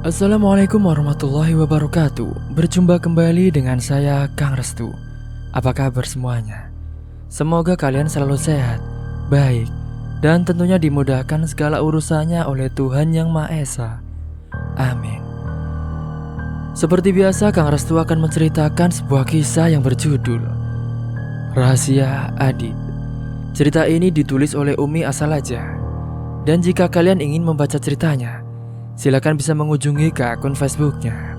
Assalamualaikum warahmatullahi wabarakatuh. Berjumpa kembali dengan saya, Kang Restu. Apa kabar semuanya? Semoga kalian selalu sehat, baik, dan tentunya dimudahkan segala urusannya oleh Tuhan Yang Maha Esa. Amin. Seperti biasa, Kang Restu akan menceritakan sebuah kisah yang berjudul Rahasia Adit. Cerita ini ditulis oleh Umi Asalaja. Dan jika kalian ingin membaca ceritanya, silakan bisa mengunjungi ke akun Facebooknya.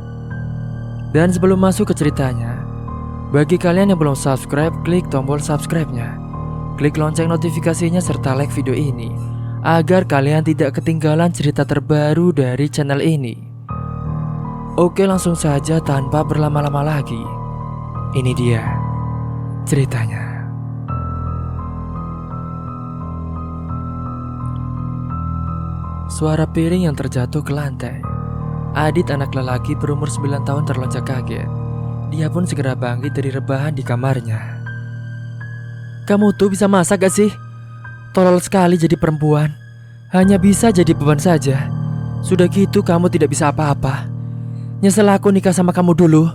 Dan sebelum masuk ke ceritanya, bagi kalian yang belum subscribe, klik tombol subscribe-nya, klik lonceng notifikasinya serta like video ini agar kalian tidak ketinggalan cerita terbaru dari channel ini. Oke, langsung saja tanpa berlama-lama lagi. Ini dia ceritanya. Suara piring yang terjatuh ke lantai. Adit, anak lelaki berumur 9 tahun, terlonjak kaget. Dia pun segera bangkit dari rebahan di kamarnya. Kamu tuh bisa masak gak sih? Tolol sekali jadi perempuan. Hanya bisa jadi beban saja. Sudah gitu kamu tidak bisa apa-apa. Nyesel aku nikah sama kamu dulu.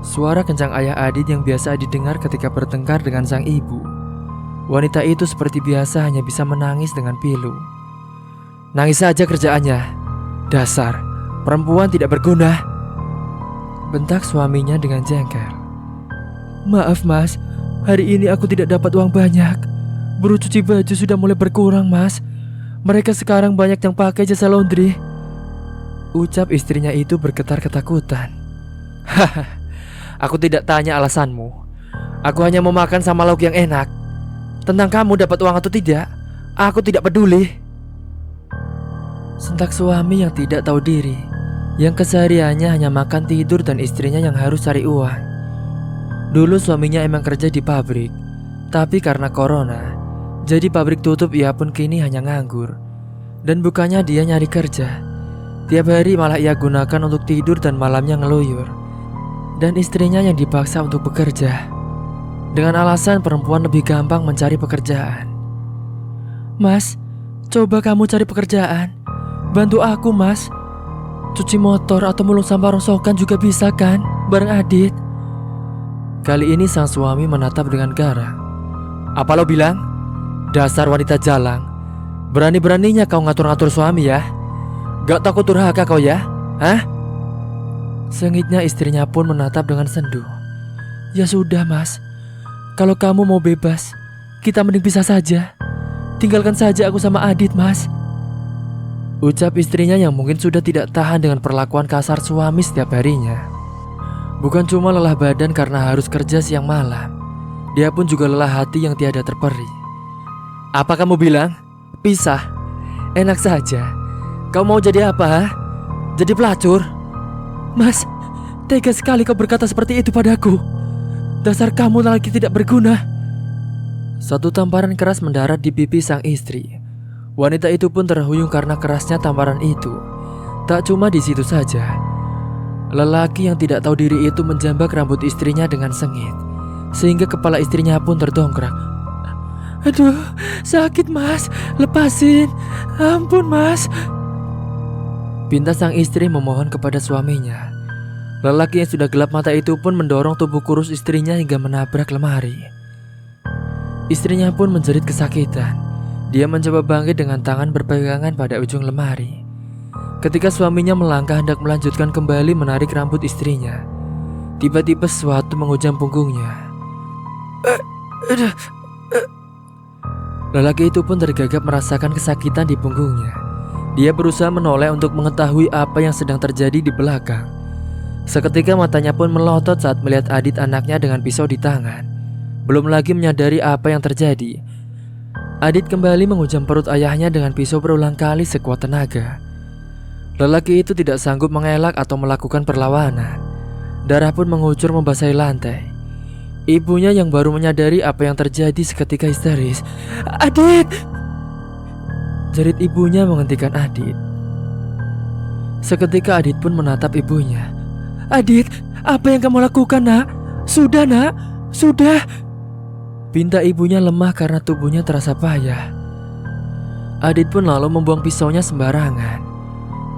Suara kencang ayah Adit yang biasa didengar ketika bertengkar dengan sang ibu. Wanita itu seperti biasa hanya bisa menangis dengan pilu. Nangis saja kerjaannya. Dasar perempuan tidak berguna, bentak suaminya dengan jengkel. Maaf mas, hari ini aku tidak dapat uang banyak. Buruh cuci baju sudah mulai berkurang mas. Mereka sekarang banyak yang pakai jasa laundry, ucap istrinya itu bergetar ketakutan. Haha, aku tidak tanya alasanmu. Aku hanya mau makan sama lauk yang enak. Tentang kamu dapat uang atau tidak, aku tidak peduli, sentak suami yang tidak tahu diri, yang kesehariannya hanya makan tidur dan istrinya yang harus cari uang. Dulu suaminya emang kerja di pabrik, tapi karena corona, jadi pabrik tutup, ia pun kini hanya nganggur. Dan bukannya dia nyari kerja, tiap hari malah ia gunakan untuk tidur dan malamnya ngeluyur. Dan istrinya yang dipaksa untuk bekerja, dengan alasan perempuan lebih gampang mencari pekerjaan. Mas, coba kamu cari pekerjaan. Bantu aku mas. Cuci motor atau mulung sampah rongsokan juga bisa kan, bareng Adit. Kali ini sang suami menatap dengan garang. Apa lo bilang? Dasar wanita jalang. Berani-beraninya kau ngatur-ngatur suami ya? Gak takut durhaka kau ya? Hah? Sengitnya istrinya pun menatap dengan sendu. Ya sudah mas, kalau kamu mau bebas, kita mending pisah saja. Tinggalkan saja aku sama Adit mas, ucap istrinya yang mungkin sudah tidak tahan dengan perlakuan kasar suami setiap harinya. Bukan cuma lelah badan karena harus kerja siang malam, dia pun juga lelah hati yang tiada terperi. Apa kamu bilang? Pisah? Enak saja. Kau mau jadi apa? Ha? Jadi pelacur? Mas, tega sekali kau berkata seperti itu padaku. Dasar kamu lagi tidak berguna. Satu tamparan keras mendarat di pipi sang istri. Wanita itu pun terhuyung karena kerasnya tamparan itu. Tak cuma di situ saja, lelaki yang tidak tahu diri itu menjambak rambut istrinya dengan sengit, sehingga kepala istrinya pun terdongkrak. Aduh, sakit mas, lepasin, ampun mas, pinta sang istri memohon kepada suaminya. Lelaki yang sudah gelap mata itu pun mendorong tubuh kurus istrinya hingga menabrak lemari. Istrinya pun menjerit kesakitan. Dia mencoba bangkit dengan tangan berpegangan pada ujung lemari. Ketika suaminya melangkah hendak melanjutkan kembali menarik rambut istrinya, tiba-tiba sesuatu menghujam punggungnya. Lelaki itu pun tergagap merasakan kesakitan di punggungnya. Dia berusaha menoleh untuk mengetahui apa yang sedang terjadi di belakang. Seketika matanya pun melotot saat melihat Adit, anaknya, dengan pisau di tangan. Belum lagi menyadari apa yang terjadi, Adit kembali menghujam perut ayahnya dengan pisau berulang kali sekuat tenaga. Lelaki itu tidak sanggup mengelak atau melakukan perlawanan. Darah pun mengucur membasahi lantai. Ibunya yang baru menyadari apa yang terjadi seketika histeris. Adit! Jerit ibunya menghentikan Adit. Seketika Adit pun menatap ibunya. Adit, apa yang kamu lakukan nak? Sudah nak, sudah. Pinta ibunya lemah karena tubuhnya terasa payah. Adit pun lalu membuang pisaunya sembarangan.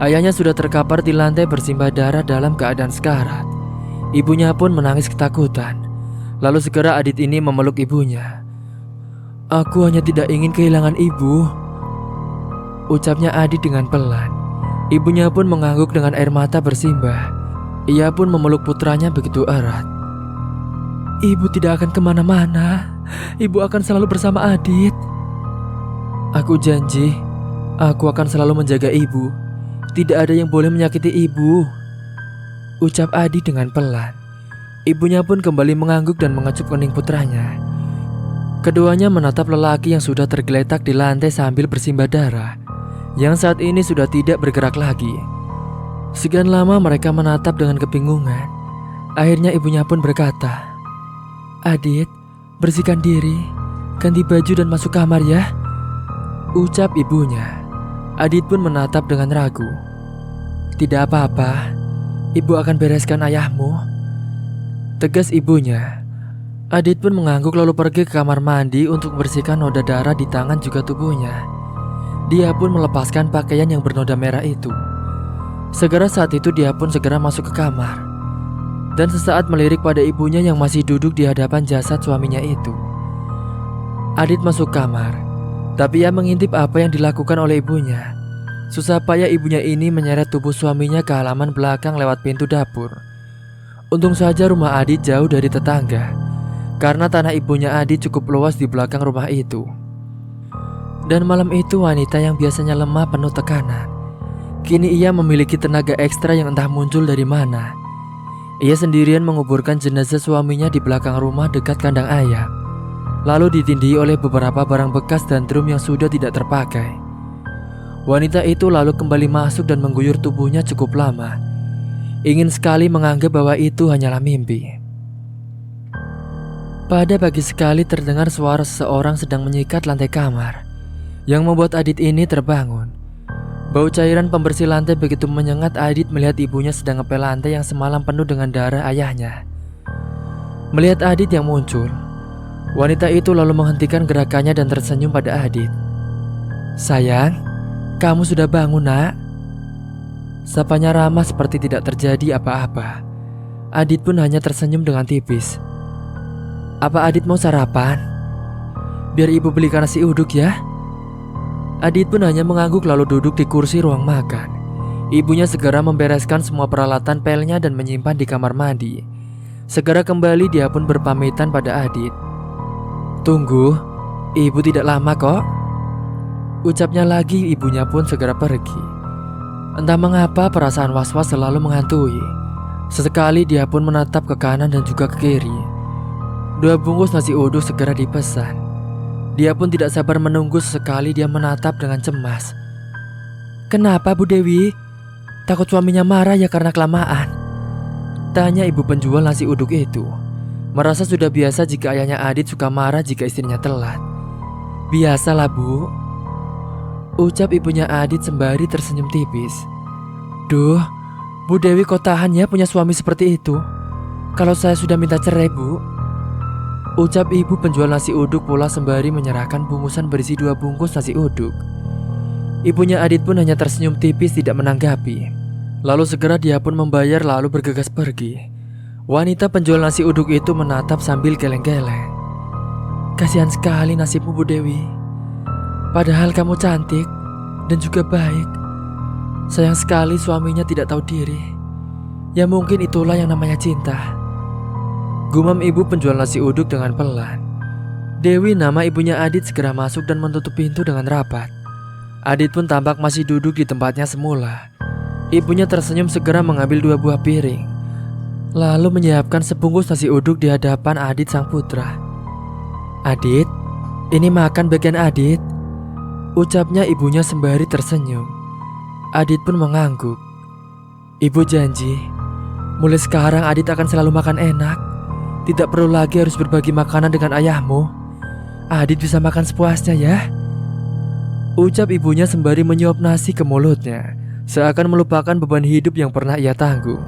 Ayahnya sudah terkapar di lantai bersimbah darah dalam keadaan sekarat. Ibunya pun menangis ketakutan. Lalu segera Adit ini memeluk ibunya. "Aku hanya tidak ingin kehilangan ibu," ucapnya Adit dengan pelan. Ibunya pun mengangguk dengan air mata bersimbah. Ia pun memeluk putranya begitu erat. "Ibu tidak akan kemana-mana. Ibu akan selalu bersama Adit. Aku janji, aku akan selalu menjaga ibu. Tidak ada yang boleh menyakiti ibu," ucap Adit dengan pelan. Ibunya pun kembali mengangguk dan mengecup kening putranya. Keduanya menatap lelaki yang sudah tergeletak di lantai sambil bersimbah darah, yang saat ini sudah tidak bergerak lagi. Sekian lama mereka menatap dengan kebingungan. Akhirnya ibunya pun berkata, "Adit, bersihkan diri, ganti baju dan masuk kamar ya," ucap ibunya. Adit pun menatap dengan ragu. "Tidak apa-apa, ibu akan bereskan ayahmu," tegas ibunya. Adit pun mengangguk lalu pergi ke kamar mandi untuk membersihkan noda darah di tangan juga tubuhnya. Dia pun melepaskan pakaian yang bernoda merah itu. Segera saat itu dia pun segera masuk ke kamar dan sesaat melirik pada ibunya yang masih duduk di hadapan jasad suaminya itu. Adit masuk kamar, tapi ia mengintip apa yang dilakukan oleh ibunya. Susah payah ibunya ini menyeret tubuh suaminya ke halaman belakang lewat pintu dapur. Untung saja rumah Adit jauh dari tetangga, karena tanah ibunya Adit cukup luas di belakang rumah itu. Dan malam itu wanita yang biasanya lemah penuh tekanan, kini ia memiliki tenaga ekstra yang entah muncul dari mana. Ia sendirian menguburkan jenazah suaminya di belakang rumah dekat kandang ayam, lalu ditindih oleh beberapa barang bekas dan drum yang sudah tidak terpakai. Wanita itu lalu kembali masuk dan mengguyur tubuhnya cukup lama. Ingin sekali menganggap bahwa itu hanyalah mimpi. Pada pagi sekali terdengar suara seseorang sedang menyikat lantai kamar, yang membuat Adit ini terbangun. Bau cairan pembersih lantai begitu menyengat Adit melihat ibunya sedang ngepel lantai yang semalam penuh dengan darah ayahnya. Melihat Adit yang muncul, wanita itu lalu menghentikan gerakannya dan tersenyum pada Adit. "Sayang, kamu sudah bangun, nak?" Sapanya ramah seperti tidak terjadi apa-apa. Adit pun hanya tersenyum dengan tipis. "Apa Adit mau sarapan? Biar ibu belikan nasi uduk ya." Adit pun hanya mengangguk lalu duduk di kursi ruang makan. Ibunya segera membereskan semua peralatan pelnya dan menyimpan di kamar mandi. Segera kembali dia pun berpamitan pada Adit. "Tunggu, ibu tidak lama kok," ucapnya lagi. Ibunya pun segera pergi. Entah mengapa perasaan was-was selalu menghantui. Sesekali dia pun menatap ke kanan dan juga ke kiri. 2 bungkus nasi uduk segera dipesan. Dia pun tidak sabar menunggu. Sesekali dia menatap dengan cemas. "Kenapa Bu Dewi? Takut suaminya marah ya karena kelamaan?" tanya ibu penjual nasi uduk itu. Merasa sudah biasa jika ayahnya Adit suka marah jika istrinya telat. "Biasalah Bu," ucap ibunya Adit sembari tersenyum tipis. "Duh, Bu Dewi kok tahan ya punya suami seperti itu? Kalau saya sudah minta cerai Bu," ucap ibu penjual nasi uduk pula sembari menyerahkan bungkusan berisi 2 bungkus nasi uduk. Ibunya Adit pun hanya tersenyum tipis tidak menanggapi. Lalu segera dia pun membayar lalu bergegas pergi. Wanita penjual nasi uduk itu menatap sambil geleng-geleng. "Kasihan sekali nasibmu Bu Dewi. Padahal kamu cantik dan juga baik. Sayang sekali suaminya tidak tahu diri. Ya mungkin itulah yang namanya cinta," gumam ibu penjual nasi uduk dengan pelan. Dewi, nama ibunya Adit, segera masuk dan menutup pintu dengan rapat. Adit pun tampak masih duduk di tempatnya semula. Ibunya tersenyum segera mengambil 2 buah piring, lalu menyiapkan sebungkus nasi uduk di hadapan Adit sang putra. "Adit, ini makan bagian Adit," ucapnya ibunya sembari tersenyum. Adit pun mengangguk. "Ibu janji, mulai sekarang Adit akan selalu makan enak. Tidak perlu lagi harus berbagi makanan dengan ayahmu. Adit bisa makan sepuasnya ya," ucap ibunya sembari menyuap nasi ke mulutnya, seakan melupakan beban hidup yang pernah ia tanggung.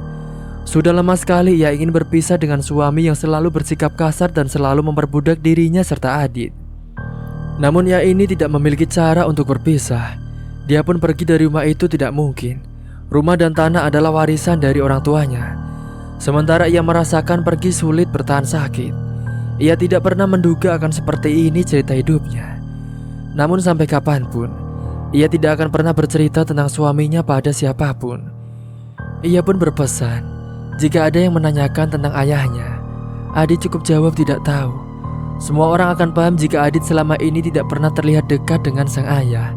Sudah lama sekali ia ingin berpisah dengan suami yang selalu bersikap kasar dan selalu memperbudak dirinya serta Adit. Namun ia ini tidak memiliki cara untuk berpisah. Dia pun pergi dari rumah itu tidak mungkin. Rumah dan tanah adalah warisan dari orang tuanya. Sementara ia merasakan pergi sulit bertahan sakit. Ia tidak pernah menduga akan seperti ini cerita hidupnya. Namun sampai kapanpun, ia tidak akan pernah bercerita tentang suaminya pada siapapun. Ia pun berpesan, jika ada yang menanyakan tentang ayahnya, Adit cukup jawab tidak tahu. Semua orang akan paham jika Adit selama ini tidak pernah terlihat dekat dengan sang ayah.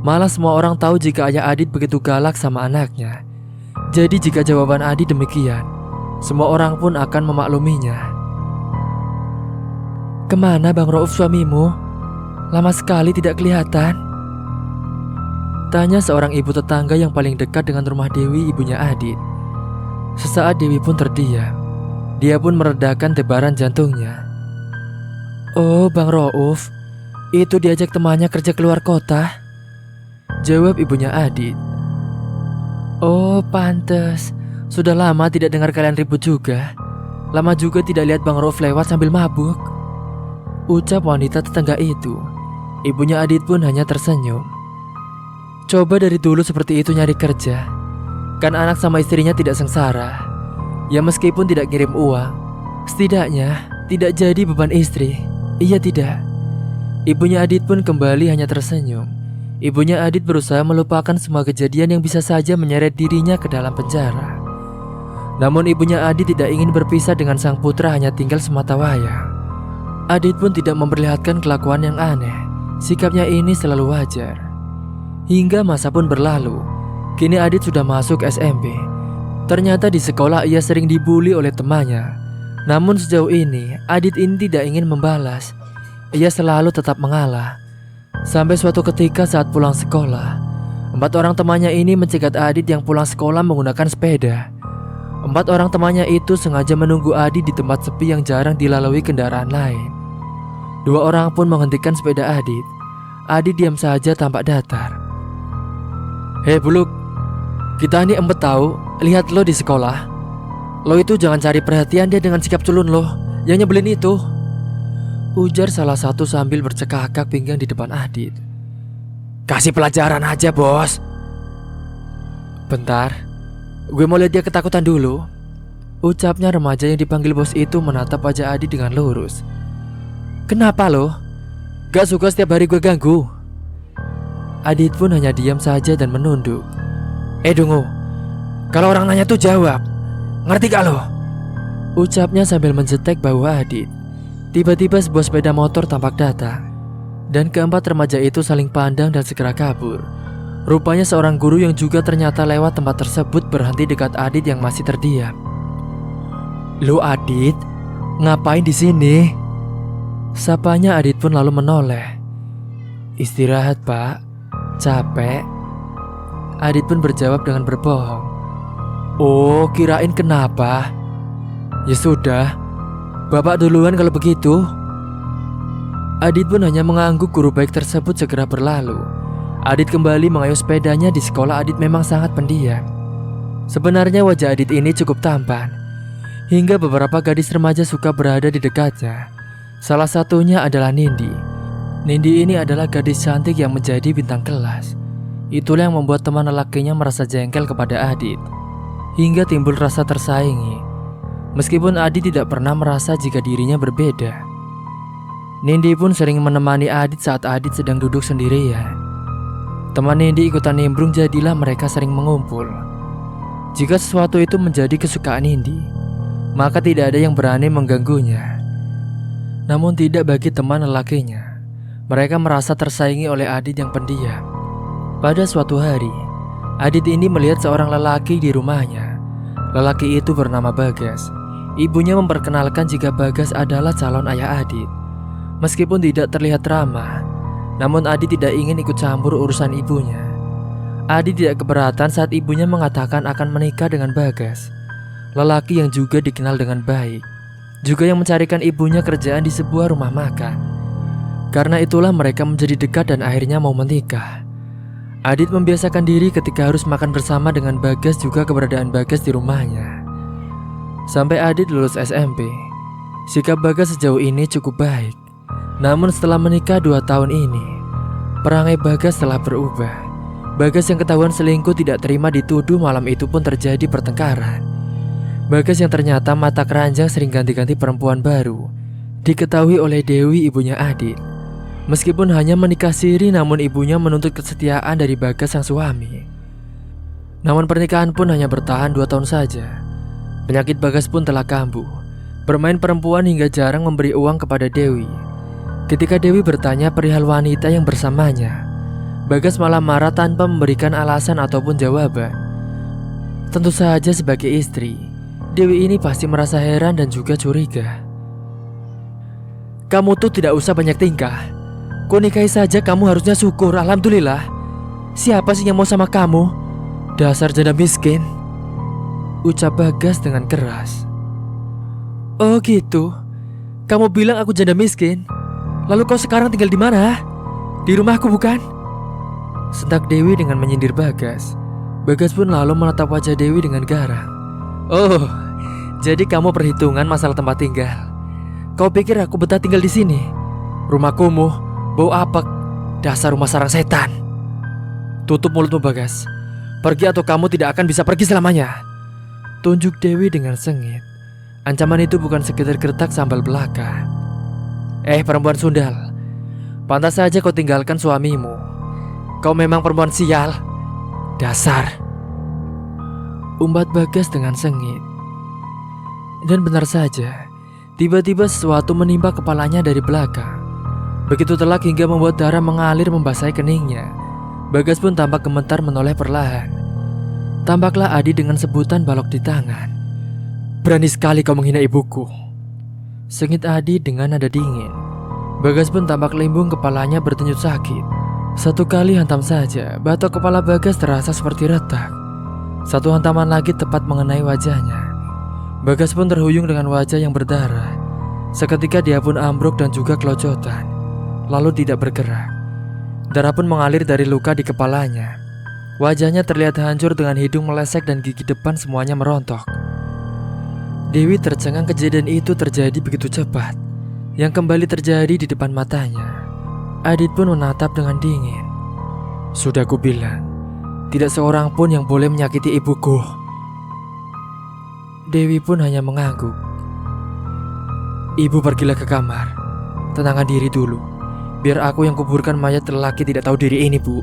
Malah semua orang tahu jika ayah Adit begitu galak sama anaknya. Jadi jika jawaban Adit demikian, semua orang pun akan memakluminya. "Kemana Bang Rauf suamimu? Lama sekali tidak kelihatan," tanya seorang ibu tetangga yang paling dekat dengan rumah Dewi, ibunya Adit. Sesaat Dewi pun terdiam. Dia pun meredakan tebaran jantungnya. "Oh Bang Rauf, itu diajak temannya kerja keluar kota," jawab ibunya Adit. "Oh pantes, sudah lama tidak dengar kalian ribut juga. Lama juga tidak lihat Bang Rauf lewat sambil mabuk," ucap wanita tetangga itu. Ibunya Adit pun hanya tersenyum. Coba dari dulu seperti itu nyari kerja, kan anak sama istrinya tidak sengsara. Ya meskipun tidak kirim uang, setidaknya tidak jadi beban istri. Iya tidak. Ibunya Adit pun kembali hanya tersenyum. Ibunya Adit berusaha melupakan semua kejadian yang bisa saja menyeret dirinya ke dalam penjara. Namun ibunya Adit tidak ingin berpisah dengan sang putra hanya tinggal semata wayang. Adit pun tidak memperlihatkan kelakuan yang aneh. Sikapnya ini selalu wajar. Hingga masa pun berlalu. Kini Adit sudah masuk SMP. Ternyata di sekolah ia sering dibully oleh temannya. Namun sejauh ini Adit ini tidak ingin membalas. Ia selalu tetap mengalah. Sampai suatu ketika saat pulang sekolah, 4 orang temannya ini mencegat Adit yang pulang sekolah menggunakan sepeda. 4 orang temannya itu sengaja menunggu Adit di tempat sepi yang jarang dilalui kendaraan lain. 2 orang pun menghentikan sepeda Adit. Adit diam saja tampak datar. "Hei Buluk, kita ini empet tahu, lihat lo di sekolah. Lo itu jangan cari perhatian dia dengan sikap culun lo, yang nyebelin itu," ujar salah satu sambil bercekakak pinggang di depan Adit. "Kasih pelajaran aja bos." "Bentar, gue mau lihat dia ketakutan dulu," ucapnya remaja yang dipanggil bos itu menatap wajah Adit dengan lurus. "Kenapa lo? Gak suka setiap hari gue ganggu?" Adit pun hanya diam saja dan menunduk. Dungu, kalau orang nanya tuh jawab. Ngerti gak lo?" ucapnya sambil mencetek bahu Adit. Tiba-tiba sebuah sepeda motor tampak datang, dan keempat remaja itu saling pandang dan segera kabur. Rupanya seorang guru yang juga ternyata lewat tempat tersebut berhenti dekat Adit yang masih terdiam. "Lu Adit, ngapain di sini?" sapanya Adit pun lalu menoleh. "Istirahat pak, capek." Adit pun berjawab dengan berbohong. "Oh, kirain kenapa? Ya sudah, bapak duluan kalau begitu." Adit pun hanya mengangguk. Guru baik tersebut segera berlalu. Adit kembali mengayuh sepedanya. Di sekolah Adit memang sangat pendiam. Sebenarnya wajah Adit ini cukup tampan, hingga beberapa gadis remaja suka berada di dekatnya. Salah satunya adalah Nindi. Nindi ini adalah gadis cantik yang menjadi bintang kelas. Itulah yang membuat teman lelakinya merasa jengkel kepada Adit, hingga timbul rasa tersaingi. Meskipun Adit tidak pernah merasa jika dirinya berbeda. Nindi pun sering menemani Adit saat Adit sedang duduk sendirian. Teman Nindi ikutan nimbrung, jadilah mereka sering mengumpul. Jika sesuatu itu menjadi kesukaan Nindi, maka tidak ada yang berani mengganggunya. Namun tidak bagi teman lelakinya. Mereka merasa tersaingi oleh Adit yang pendiam. Pada suatu hari, Adit ini melihat seorang lelaki di rumahnya. Lelaki itu bernama Bagas. Ibunya memperkenalkan jika Bagas adalah calon ayah Adit. Meskipun tidak terlihat ramah, namun Adit tidak ingin ikut campur urusan ibunya. Adit tidak keberatan saat ibunya mengatakan akan menikah dengan Bagas, lelaki yang juga dikenal dengan baik, juga yang mencarikan ibunya kerjaan di sebuah rumah makan. Karena itulah mereka menjadi dekat dan akhirnya mau menikah. Adit membiasakan diri ketika harus makan bersama dengan Bagas, juga keberadaan Bagas di rumahnya. Sampai Adit lulus SMP, sikap Bagas sejauh ini cukup baik. Namun setelah menikah 2 tahun ini, perangai Bagas telah berubah. Bagas yang ketahuan selingkuh tidak terima dituduh. Malam itu pun terjadi pertengkaran. Bagas yang ternyata mata keranjang sering ganti-ganti perempuan baru diketahui oleh Dewi, ibunya Adit. Meskipun hanya menikah siri, namun ibunya menuntut kesetiaan dari Bagas sang suami. Namun pernikahan pun hanya bertahan 2 tahun saja. Penyakit Bagas pun telah kambuh. Bermain perempuan hingga jarang memberi uang kepada Dewi. Ketika Dewi bertanya perihal wanita yang bersamanya, Bagas malah marah tanpa memberikan alasan ataupun jawaban. Tentu saja sebagai istri, Dewi ini pasti merasa heran dan juga curiga. "Kamu tuh tidak usah banyak tingkah. Kau nikahi saja kamu harusnya syukur, alhamdulillah. Siapa sih yang mau sama kamu? Dasar janda miskin," ucap Bagas dengan keras. "Oh gitu, kamu bilang aku janda miskin. Lalu kau sekarang tinggal di mana? Di rumahku bukan?" sentak Dewi dengan menyindir Bagas. Bagas pun lalu menatap wajah Dewi dengan garang. "Oh, jadi kamu perhitungan masalah tempat tinggal. Kau pikir aku betah tinggal di sini? Rumah kumuh, bau apek, dasar rumah sarang setan." "Tutup mulutmu Bagas. Pergi atau kamu tidak akan bisa pergi selamanya," tunjuk Dewi dengan sengit. Ancaman itu bukan sekedar gertak sambal belaka. Perempuan sundal, pantas saja kau tinggalkan suamimu. Kau memang perempuan sial. Dasar," umbat Bagas dengan sengit. Dan benar saja, tiba-tiba sesuatu menimpa kepalanya dari belakang. Begitu telak hingga membuat darah mengalir membasahi keningnya. Bagas pun tampak gemetar menoleh perlahan. Tampaklah Adi dengan sebutan balok di tangan. "Berani sekali kau menghina ibuku," sengit Adi dengan nada dingin. Bagas pun tampak limbung kepalanya berdenyut sakit. Satu kali hantam saja, batok kepala Bagas terasa seperti retak. Satu hantaman lagi tepat mengenai wajahnya. Bagas pun terhuyung dengan wajah yang berdarah. Seketika dia pun ambruk dan juga kelojotan, lalu tidak bergerak. Darah pun mengalir dari luka di kepalanya. Wajahnya terlihat hancur dengan hidung melesek dan gigi depan semuanya merontok. Dewi tercengang kejadian itu terjadi begitu cepat, yang kembali terjadi di depan matanya. Adit pun menatap dengan dingin. "Sudah kubilang, tidak seorang pun yang boleh menyakiti ibuku." Dewi pun hanya mengangguk. "Ibu pergilah ke kamar. Tenangkan diri dulu. Biar aku yang kuburkan mayat lelaki tidak tahu diri ini, Bu,"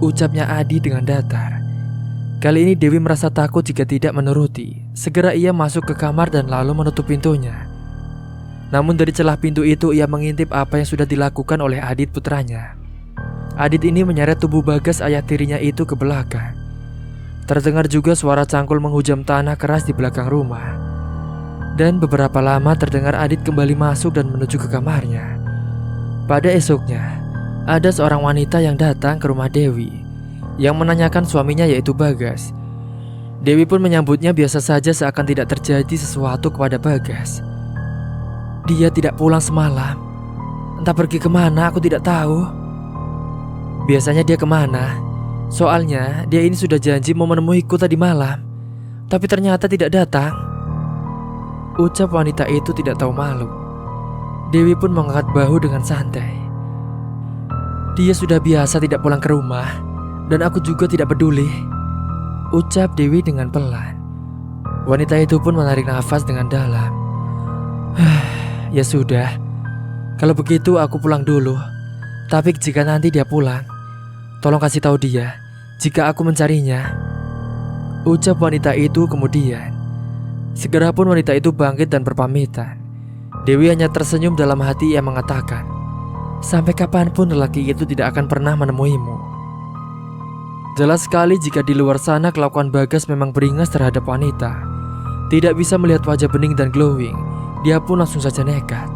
ucapnya Adi dengan datar. Kali ini Dewi merasa takut jika tidak menuruti. Segera ia masuk ke kamar dan lalu menutup pintunya. Namun dari celah pintu itu ia mengintip apa yang sudah dilakukan oleh Adit putranya. Adit ini menyeret tubuh Bagas ayah tirinya itu ke belakang. Terdengar juga suara cangkul menghujam tanah keras di belakang rumah. Dan beberapa lama terdengar Adit kembali masuk dan menuju ke kamarnya. Pada esoknya, ada seorang wanita yang datang ke rumah Dewi, yang menanyakan suaminya yaitu Bagas. Dewi pun menyambutnya biasa saja seakan tidak terjadi sesuatu kepada Bagas. "Dia tidak pulang semalam. Entah pergi kemana, aku tidak tahu. Biasanya dia kemana? Soalnya dia ini sudah janji mau menemuiku tadi malam, tapi ternyata tidak datang," ucap wanita itu tidak tahu malu. Dewi pun mengangkat bahu dengan santai. "Dia sudah biasa tidak pulang ke rumah, dan aku juga tidak peduli," ucap Dewi dengan pelan. Wanita itu pun menarik nafas dengan dalam. "Ya sudah, kalau begitu aku pulang dulu. Tapi jika nanti dia pulang, tolong kasih tahu dia jika aku mencarinya," ucap wanita itu kemudian. Segera pun wanita itu bangkit dan berpamitan. Dewi hanya tersenyum dalam hati yang mengatakan, "Sampai kapanpun lelaki itu tidak akan pernah menemuimu." Jelas sekali jika di luar sana kelakuan Bagas memang beringas terhadap wanita. Tidak bisa melihat wajah bening dan glowing, dia pun langsung saja nekat.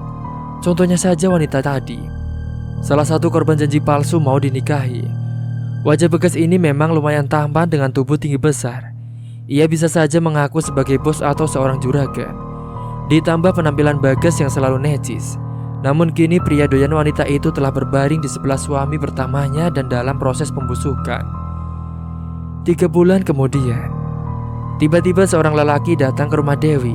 Contohnya saja wanita tadi, salah satu korban janji palsu mau dinikahi. Wajah Bagas ini memang lumayan tampan dengan tubuh tinggi besar. Ia bisa saja mengaku sebagai bos atau seorang juragan. Ditambah penampilan Bagas yang selalu necis. Namun kini pria doyan wanita itu telah berbaring di sebelah suami pertamanya dan dalam proses pembusukan. 3 bulan kemudian, tiba-tiba seorang lelaki datang ke rumah Dewi.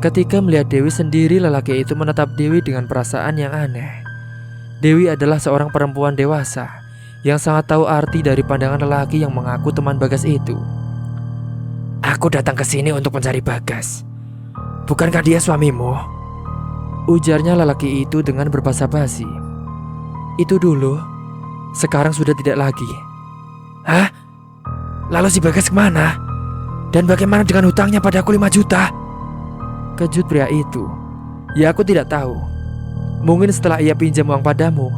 Ketika melihat Dewi sendiri, lelaki itu menatap Dewi dengan perasaan yang aneh. Dewi adalah seorang perempuan dewasa yang sangat tahu arti dari pandangan lelaki yang mengaku teman Bagas itu. Aku datang ke sini untuk mencari Bagas. Bukankah dia suamimu? Ujarnya lelaki itu dengan berbasa-basi. Itu dulu, sekarang sudah tidak lagi. Hah? Lalu si Bagas kemana? Dan bagaimana dengan hutangnya padaku 5 juta? Kejut pria itu. Ya aku tidak tahu. Mungkin setelah ia pinjam uang padamu,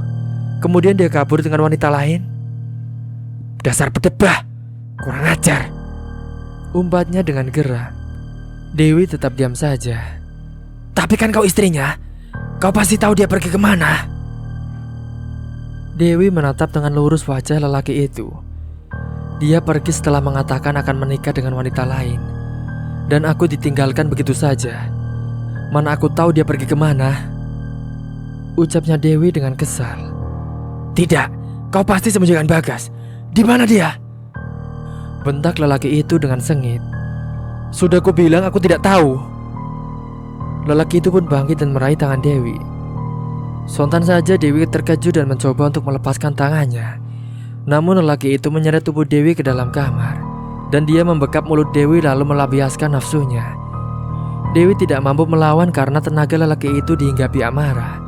kemudian dia kabur dengan wanita lain. Dasar berdebah, kurang ajar, umbatnya dengan geram. Dewi tetap diam saja. Tapi kan kau istrinya, kau pasti tahu dia pergi kemana. Dewi menatap dengan lurus wajah lelaki itu. Dia pergi setelah mengatakan akan menikah dengan wanita lain. Dan aku ditinggalkan begitu saja. Mana aku tahu dia pergi kemana? Ucapnya Dewi dengan kesal. Tidak, kau pasti sembunyikan Bagas. Di mana dia? Bentak lelaki itu dengan sengit. Sudah ku bilang aku tidak tahu. Lelaki itu pun bangkit dan meraih tangan Dewi. Sontan saja Dewi terkejut dan mencoba untuk melepaskan tangannya. Namun lelaki itu menyeret tubuh Dewi ke dalam kamar. Dan dia membekap mulut Dewi lalu melampiaskan nafsunya. Dewi tidak mampu melawan karena tenaga lelaki itu dihinggapi amarah.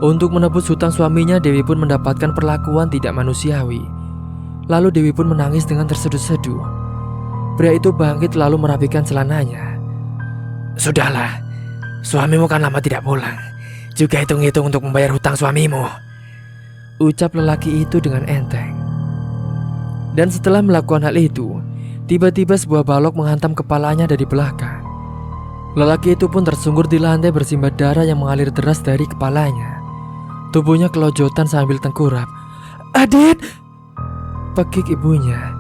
Untuk menebus hutang suaminya, Dewi pun mendapatkan perlakuan tidak manusiawi. Lalu Dewi pun menangis dengan terseduh-seduh. Pria itu bangkit lalu merapikan celananya. Sudahlah, suamimu kan lama tidak pulang. Juga hitung-hitung untuk membayar hutang suamimu, ucap lelaki itu dengan enteng. Dan setelah melakukan hal itu, tiba-tiba sebuah balok menghantam kepalanya dari belakang. Lelaki itu pun tersungkur di lantai bersimbah darah yang mengalir deras dari kepalanya. Tubuhnya kelojotan sambil tengkurap. Adit! Pekik ibunya.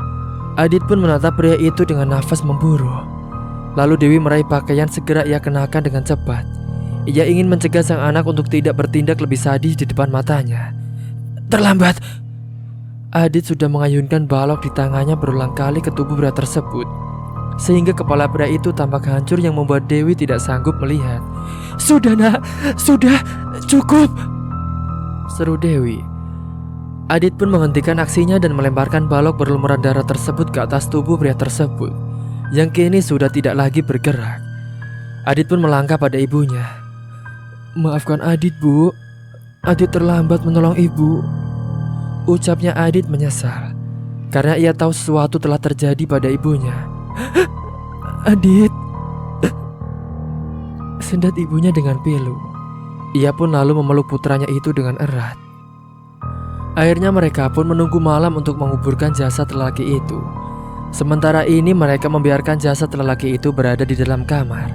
Adit pun menatap pria itu dengan nafas memburu. Lalu Dewi meraih pakaian segera ia kenakan dengan cepat. Ia ingin mencegah sang anak untuk tidak bertindak lebih sadis di depan matanya. Terlambat. Adit sudah mengayunkan balok di tangannya berulang kali ke tubuh pria tersebut, sehingga kepala pria itu tampak hancur yang membuat Dewi tidak sanggup melihat. Sudah nak, sudah, cukup, seru Dewi. Adit pun menghentikan aksinya dan melemparkan balok berlumuran darah tersebut ke atas tubuh pria tersebut, yang kini sudah tidak lagi bergerak. Adit pun melangkah pada ibunya. Maafkan Adit, Bu. Adit terlambat menolong ibu, ucapnya Adit menyesal, karena ia tahu sesuatu telah terjadi pada ibunya. Adit, sendat ibunya dengan pilu. Ia pun lalu memeluk putranya itu dengan erat. Akhirnya mereka pun menunggu malam untuk menguburkan jasad lelaki itu. Sementara ini mereka membiarkan jasad lelaki itu berada di dalam kamar.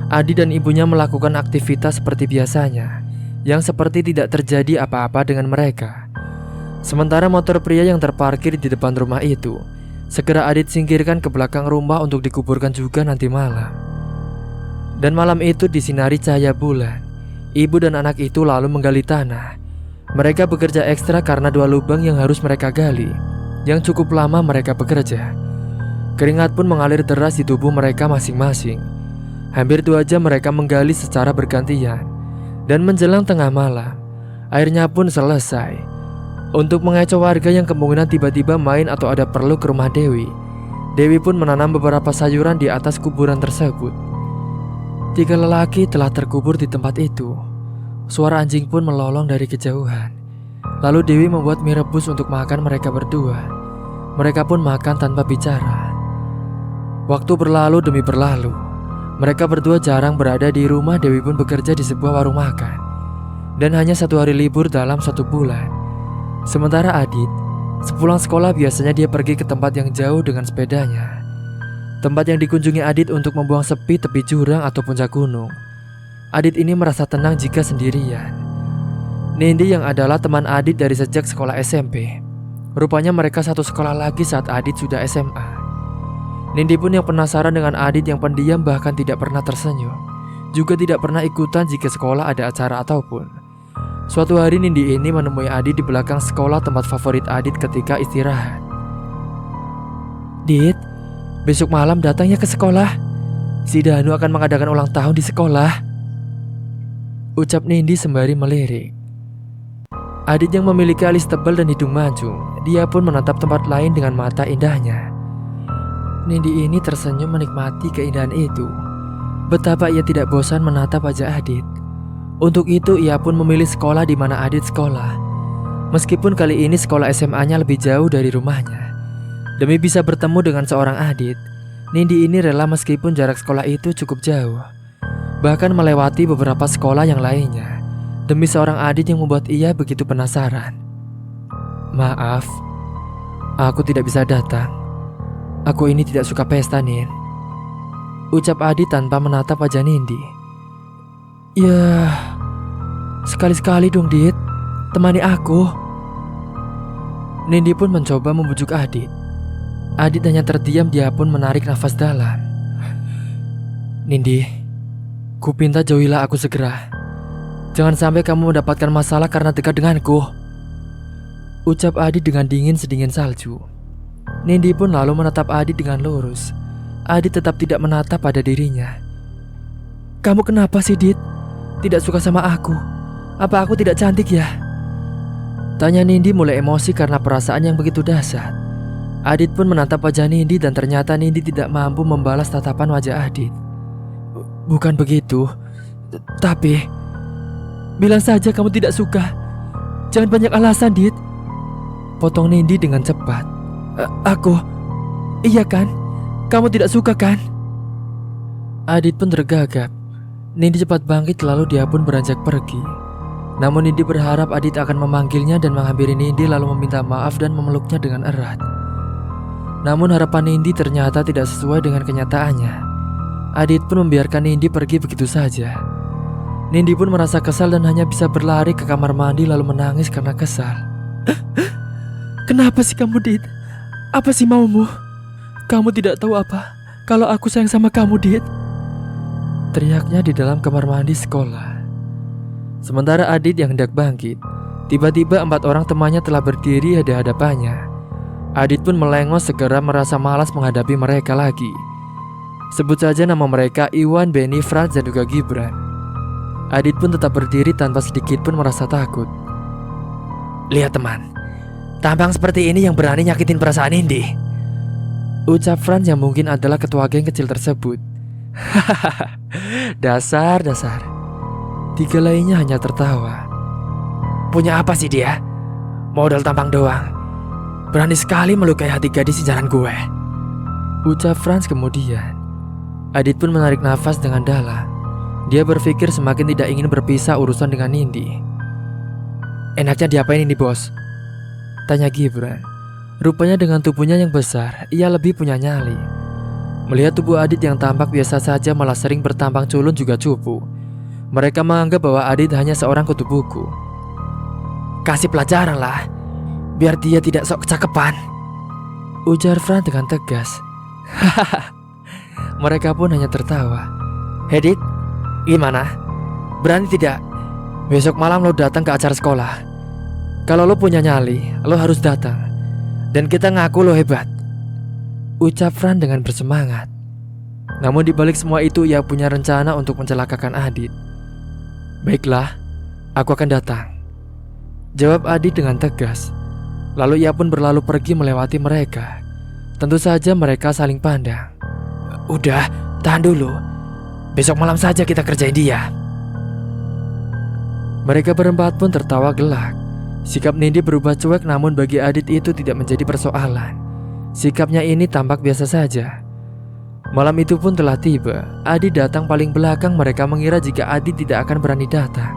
Adi dan ibunya melakukan aktivitas seperti biasanya, yang seperti tidak terjadi apa-apa dengan mereka. Sementara motor pria yang terparkir di depan rumah itu segera Adit singkirkan ke belakang rumah untuk dikuburkan juga nanti malam. Dan malam itu disinari cahaya bulan. Ibu dan anak itu lalu menggali tanah. Mereka bekerja ekstra karena 2 lubang yang harus mereka gali, yang cukup lama mereka bekerja. Keringat pun mengalir deras di tubuh mereka masing-masing. Hampir 2 jam mereka menggali secara bergantian. Dan menjelang tengah malam, akhirnya pun selesai. Untuk mengecoh warga yang kemungkinan tiba-tiba main atau ada perlu ke rumah Dewi, Dewi pun menanam beberapa sayuran di atas kuburan tersebut. 3 lelaki telah terkubur di tempat itu. Suara anjing pun melolong dari kejauhan. Lalu Dewi membuat mie rebus untuk makan mereka berdua. Mereka pun makan tanpa bicara. Waktu berlalu demi berlalu. Mereka berdua jarang berada di rumah. Dewi pun bekerja di sebuah warung makan. Dan hanya 1 hari libur dalam 1 bulan. Sementara Adit, sepulang sekolah biasanya dia pergi ke tempat yang jauh dengan sepedanya. Tempat yang dikunjungi Adit untuk membuang sepi tepi jurang atau puncak gunung. Adit ini merasa tenang jika sendirian. Nindi yang adalah teman Adit dari sejak sekolah SMP. Rupanya mereka satu sekolah lagi saat Adit sudah SMA. Nindi pun yang penasaran dengan Adit yang pendiam bahkan tidak pernah tersenyum. Juga tidak pernah ikutan jika sekolah ada acara apapun. Suatu hari Nindi ini menemui Adit di belakang sekolah tempat favorit Adit ketika istirahat. Dit, besok malam datang ya ke sekolah. Si Danu akan mengadakan ulang tahun di sekolah, ucap Nindi sembari melirik. Adit yang memiliki alis tebal dan hidung mancung dia pun menatap tempat lain dengan mata indahnya. Nindi ini tersenyum menikmati keindahan itu. Betapa ia tidak bosan menatap wajah Adit. Untuk itu ia pun memilih sekolah di mana Adit sekolah. Meskipun kali ini sekolah SMA-nya lebih jauh dari rumahnya. Demi bisa bertemu dengan seorang Adit, Nindi ini rela meskipun jarak sekolah itu cukup jauh. Bahkan melewati beberapa sekolah yang lainnya demi seorang Adit yang membuat ia begitu penasaran. Maaf, aku tidak bisa datang. Aku ini tidak suka pesta, Nin. Ucap Adit tanpa menatap wajah Nindi. Ya, sekali-sekali dong, Dit. Temani aku. Nindi pun mencoba membujuk Adit. Adit hanya terdiam, dia pun menarik nafas dalam. Nindi, kupinta jauhilah aku segera. Jangan sampai kamu mendapatkan masalah karena dekat denganku. Ucap Adit dengan dingin sedingin salju. Nindi pun lalu menatap Adit dengan lurus. Adit tetap tidak menatap pada dirinya. Kamu kenapa sih, Dit? Tidak suka sama aku? Apa aku tidak cantik ya? Tanya Nindi mulai emosi karena perasaan yang begitu dahsyat. Adit pun menatap wajah Nindi dan ternyata Nindi tidak mampu membalas tatapan wajah Adit. Bukan begitu. Tapi bilang saja kamu tidak suka. Jangan banyak alasan, Dit. Potong Nindi dengan cepat. Aku? Iya kan? Kamu tidak suka kan? Adit pun tergagap. Nindi cepat bangkit lalu dia pun beranjak pergi. Namun Nindi berharap Adit akan memanggilnya dan menghampiri Nindi lalu meminta maaf dan memeluknya dengan erat. Namun harapan Nindi ternyata tidak sesuai dengan kenyataannya. Adit pun membiarkan Nindi pergi begitu saja. Nindi pun merasa kesal dan hanya bisa berlari ke kamar mandi lalu menangis karena kesal. Kenapa sih kamu, Dit? Apa sih maumu? Kamu tidak tahu apa kalau aku sayang sama kamu, Dit? Teriaknya di dalam kamar mandi sekolah. Sementara Adit yang hendak bangkit, tiba-tiba 4 orang temannya telah berdiri di hadapannya. Adit pun melengos segera merasa malas menghadapi mereka lagi. Sebut saja nama mereka Iwan, Benny, Franz, dan juga Gibran. Adit pun tetap berdiri tanpa sedikit pun merasa takut. Lihat teman, tampang seperti ini yang berani nyakitin perasaan Nindi. Ucap Franz yang mungkin adalah ketua geng kecil tersebut. Dasar. Tiga lainnya hanya tertawa. Punya apa sih dia? Modal tampang doang. Berani sekali melukai hati gadis incaran gue. Ucap Franz kemudian. Adit pun menarik nafas dengan dalam. Dia berpikir semakin tidak ingin berpisah urusan dengan Nindi. Enaknya diapain ini, bos? Tanya Gibran. Rupanya dengan tubuhnya yang besar, ia lebih punya nyali. Melihat tubuh Adit yang tampak biasa saja malah sering bertampang culun juga cupu. Mereka menganggap bahwa Adit hanya seorang kutu buku. Kasih pelajaran lah, biar dia tidak sok kecakepan. Ujar Franz dengan tegas. Mereka pun hanya tertawa. Hey Dit, gimana? Berani tidak? Besok malam lo datang ke acara sekolah. Kalau lo punya nyali, lo harus datang. Dan kita ngaku lo hebat. Ucap Franz dengan bersemangat. Namun dibalik semua itu ia punya rencana untuk mencelakakan Adit. Baiklah, aku akan datang, jawab Adit dengan tegas. Lalu ia pun berlalu pergi melewati mereka. Tentu saja mereka saling pandang. Udah, tahan dulu. Besok malam saja kita kerjain dia. Mereka berempat pun tertawa gelak. Sikap Nindi berubah cuek, namun bagi Adit itu tidak menjadi persoalan. Sikapnya ini tampak biasa saja. Malam itu pun telah tiba. Adit datang paling belakang. Mereka mengira jika Adit tidak akan berani datang.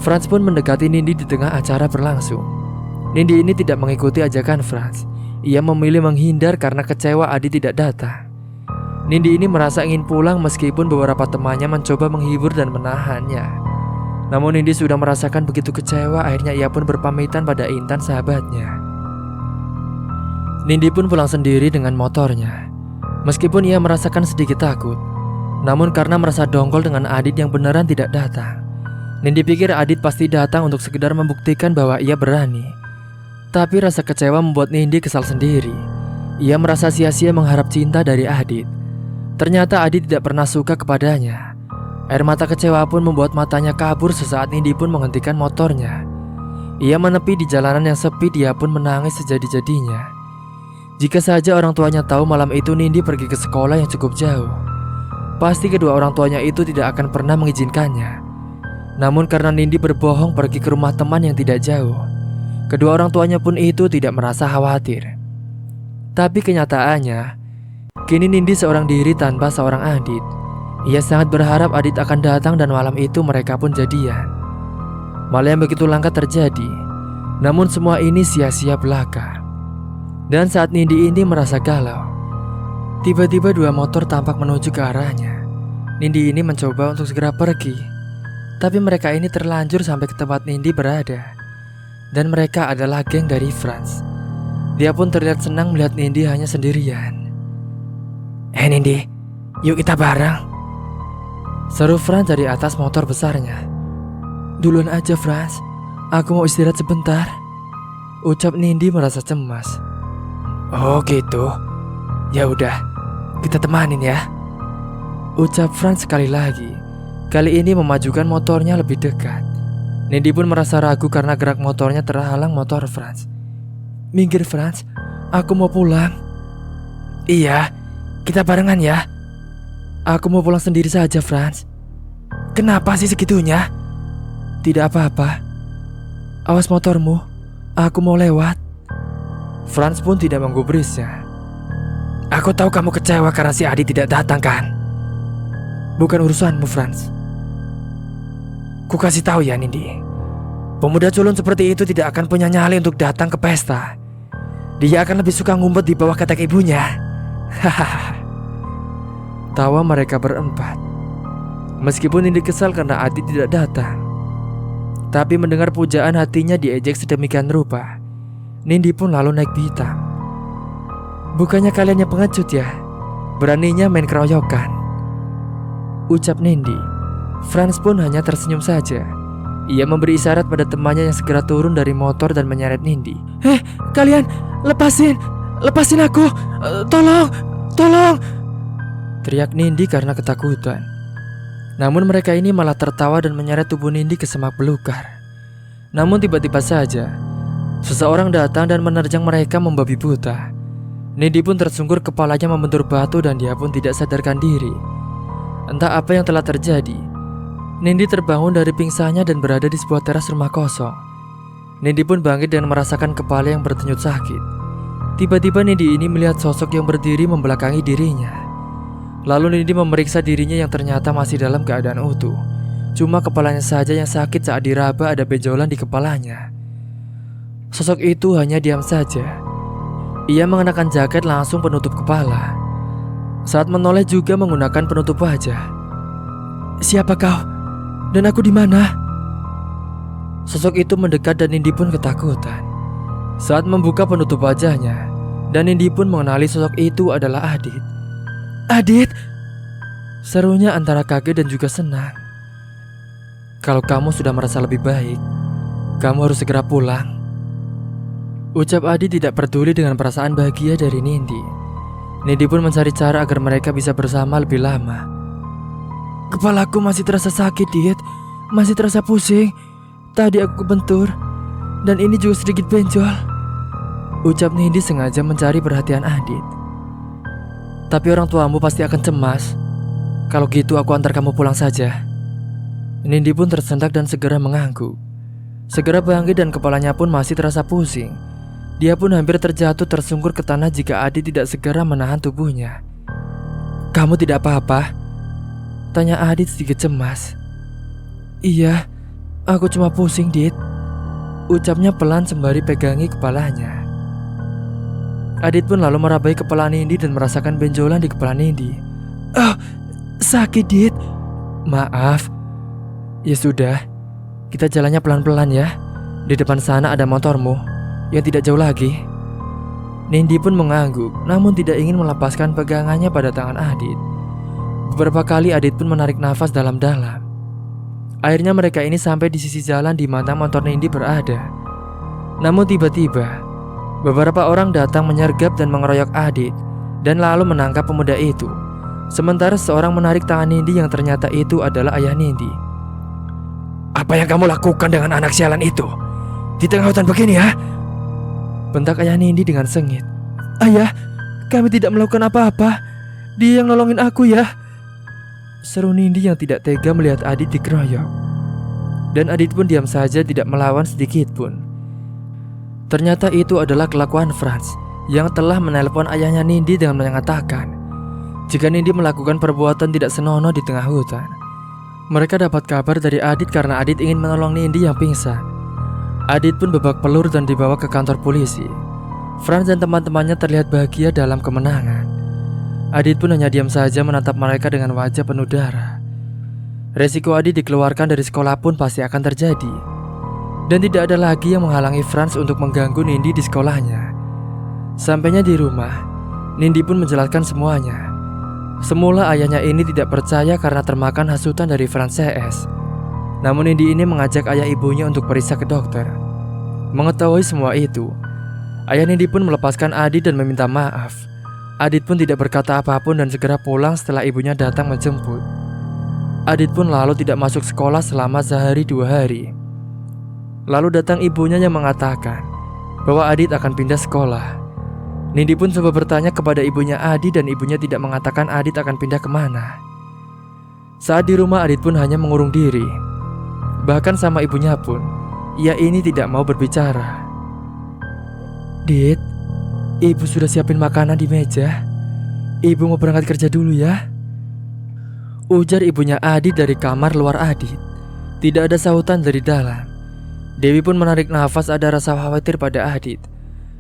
Franz pun mendekati Nindi di tengah acara berlangsung. Nindi ini tidak mengikuti ajakan Franz. Ia memilih menghindar karena kecewa Adit tidak datang. Nindi ini merasa ingin pulang meskipun beberapa temannya mencoba menghibur dan menahannya. Namun Nindi sudah merasakan begitu kecewa, akhirnya ia pun berpamitan pada Intan sahabatnya. Nindi pun pulang sendiri dengan motornya. Meskipun ia merasakan sedikit takut, namun karena merasa dongkol dengan Adit yang beneran tidak datang, Nindi pikir Adit pasti datang untuk sekedar membuktikan bahwa ia berani. Tapi rasa kecewa membuat Nindi kesal sendiri. Ia merasa sia-sia mengharap cinta dari Adit. Ternyata Adit tidak pernah suka kepadanya. Air mata kecewa pun membuat matanya kabur sesaat Nindi pun menghentikan motornya. Ia menepi di jalanan yang sepi, dia pun menangis sejadi-jadinya. Jika saja orang tuanya tahu malam itu Nindi pergi ke sekolah yang cukup jauh, pasti kedua orang tuanya itu tidak akan pernah mengizinkannya. Namun karena Nindi berbohong pergi ke rumah teman yang tidak jauh, kedua orang tuanya pun itu tidak merasa khawatir. Tapi kenyataannya, kini Nindi seorang diri tanpa seorang Adit. Ia sangat berharap Adit akan datang dan malam itu mereka pun jadian. Malah yang begitu langka terjadi. Namun semua ini sia-sia belaka. Dan saat Nindi ini merasa galau, tiba-tiba dua motor tampak menuju ke arahnya. Nindi ini mencoba untuk segera pergi, tapi mereka ini terlanjur sampai ke tempat Nindi berada. Dan mereka adalah geng dari Franz. Dia pun terlihat senang melihat Nindi hanya sendirian. "Hei Nindi, yuk kita bareng," seru Franz dari atas motor besarnya. "Duluan aja Franz, aku mau istirahat sebentar," ucap Nindi merasa cemas. "Oh gitu, ya udah, kita temanin ya," ucap Franz sekali lagi. Kali ini memajukan motornya lebih dekat. Nindi pun merasa ragu karena gerak motornya terhalang motor Franz. "Minggir Franz, aku mau pulang." "Iya, kita barengan ya." "Aku mau pulang sendiri saja Franz." "Kenapa sih segitunya?" "Tidak apa-apa. Awas motormu, aku mau lewat." Franz pun tidak menggubrisnya. "Aku tahu kamu kecewa karena si Adi tidak datang kan?" "Bukan urusanmu Franz." "Ku kasih tahu ya Nindi, pemuda culun seperti itu tidak akan punya nyali untuk datang ke pesta. Dia akan lebih suka ngumpet di bawah ketek ibunya." Hahaha. Tawa mereka berempat. Meskipun Nindi kesal karena Adi tidak datang, tapi mendengar pujaan hatinya diejek sedemikian rupa, Nindi pun lalu naik pitam. "Bukannya kalian yang pengecut ya? Beraninya main keroyokan," ucap Nindi. Franz pun hanya tersenyum saja. Ia memberi isyarat pada temannya yang segera turun dari motor dan menyeret Nindi. Kalian lepasin aku, tolong," teriak Nindi karena ketakutan. Namun mereka ini malah tertawa dan menyeret tubuh Nindi ke semak belukar. Namun tiba-tiba saja seseorang datang dan menerjang mereka membabi buta. Nindi pun tersungkur, kepalanya membentur batu dan dia pun tidak sadarkan diri. Entah apa yang telah terjadi, Nindi terbangun dari pingsannya dan berada di sebuah teras rumah kosong. Nindi pun bangkit dan merasakan kepala yang berdenyut sakit. Tiba-tiba Nindi ini melihat sosok yang berdiri membelakangi dirinya. Lalu Nindi memeriksa dirinya yang ternyata masih dalam keadaan utuh. Cuma kepalanya saja yang sakit saat diraba ada benjolan di kepalanya. Sosok itu hanya diam saja. Ia mengenakan jaket langsung penutup kepala. Saat menoleh juga menggunakan penutup wajah. "Siapa kau? Dan aku di mana?" Sosok itu mendekat dan Nindi pun ketakutan. Saat membuka penutup wajahnya, dan Nindi pun mengenali sosok itu adalah Adit. "Adit!" serunya antara kaget dan juga senang. "Kalau kamu sudah merasa lebih baik, kamu harus segera pulang," ucap Adit tidak peduli dengan perasaan bahagia dari Nindi. Nindi pun mencari cara agar mereka bisa bersama lebih lama. "Kepalaku masih terasa sakit, Dit. Masih terasa pusing. Tadi aku kebentur, dan ini juga sedikit benjol," ucap Nindi sengaja mencari perhatian Adit. "Tapi orang tuamu pasti akan cemas. Kalau gitu aku antar kamu pulang saja." Nindi pun tersentak dan segera mengangguk. Segera bangkit dan kepalanya pun masih terasa pusing. Dia pun hampir terjatuh tersungkur ke tanah jika Adit tidak segera menahan tubuhnya. "Kamu tidak apa-apa?" tanya Adit sedikit cemas. "Iya, aku cuma pusing, Dit," ucapnya pelan sembari pegangi kepalanya. Adit pun lalu merabai kepala Nindi dan merasakan benjolan di kepala Nindi. "Oh, sakit, Dit." "Maaf." "Ya sudah, kita jalannya pelan-pelan ya. Di depan sana ada motormu yang tidak jauh lagi." Nindi pun mengangguk, namun tidak ingin melepaskan pegangannya pada tangan Adit. Beberapa kali Adit pun menarik nafas dalam-dalam. Akhirnya mereka ini sampai di sisi jalan di mana motor Nindi berada. Namun tiba-tiba beberapa orang datang menyergap dan mengeroyok Adit dan lalu menangkap pemuda itu. Sementara seorang menarik tangan Nindi yang ternyata itu adalah ayah Nindi. "Apa yang kamu lakukan dengan anak sialan itu? di tengah hutan begini ya?" bentak ayah Nindi dengan sengit. "Ayah, kami tidak melakukan apa-apa. Dia yang nolongin aku ya," seru Nindi yang tidak tega melihat Adit dikeroyok. Dan Adit pun diam saja, tidak melawan sedikit pun. Ternyata itu adalah kelakuan Franz yang telah menelpon ayahnya Nindi dengan mengatakan jika Nindi melakukan perbuatan tidak senonoh di tengah hutan. Mereka dapat kabar dari Adit karena Adit ingin menolong Nindi yang pingsan. Adit pun babak pelur dan dibawa ke kantor polisi. Franz dan teman-temannya terlihat bahagia dalam kemenangan. Adit pun hanya diam saja menatap mereka dengan wajah penuh darah. Resiko Adit dikeluarkan dari sekolah pun pasti akan terjadi. Dan tidak ada lagi yang menghalangi Franz untuk mengganggu Nindi di sekolahnya. Sampainya di rumah, Nindi pun menjelaskan semuanya. Semula ayahnya ini tidak percaya karena termakan hasutan dari Franz CS. Namun Nindi ini mengajak ayah ibunya untuk periksa ke dokter. Mengetahui semua itu, ayah Nindi pun melepaskan Adit dan meminta maaf. Adit pun tidak berkata apapun dan segera pulang setelah ibunya datang menjemput. Adit pun lalu tidak masuk sekolah selama sehari 2 hari. Lalu datang ibunya yang mengatakan bahwa Adit akan pindah sekolah. Nindi pun coba bertanya kepada ibunya Adit dan ibunya tidak mengatakan Adit akan pindah kemana. Saat di rumah Adit pun hanya mengurung diri. Bahkan sama ibunya pun, ia ini tidak mau berbicara. "Dit, ibu sudah siapin makanan di meja. Ibu mau berangkat kerja dulu ya," ujar ibunya Adit dari kamar luar Adit. Tidak ada sahutan dari dalam. Dewi pun menarik nafas, ada rasa khawatir pada Adit.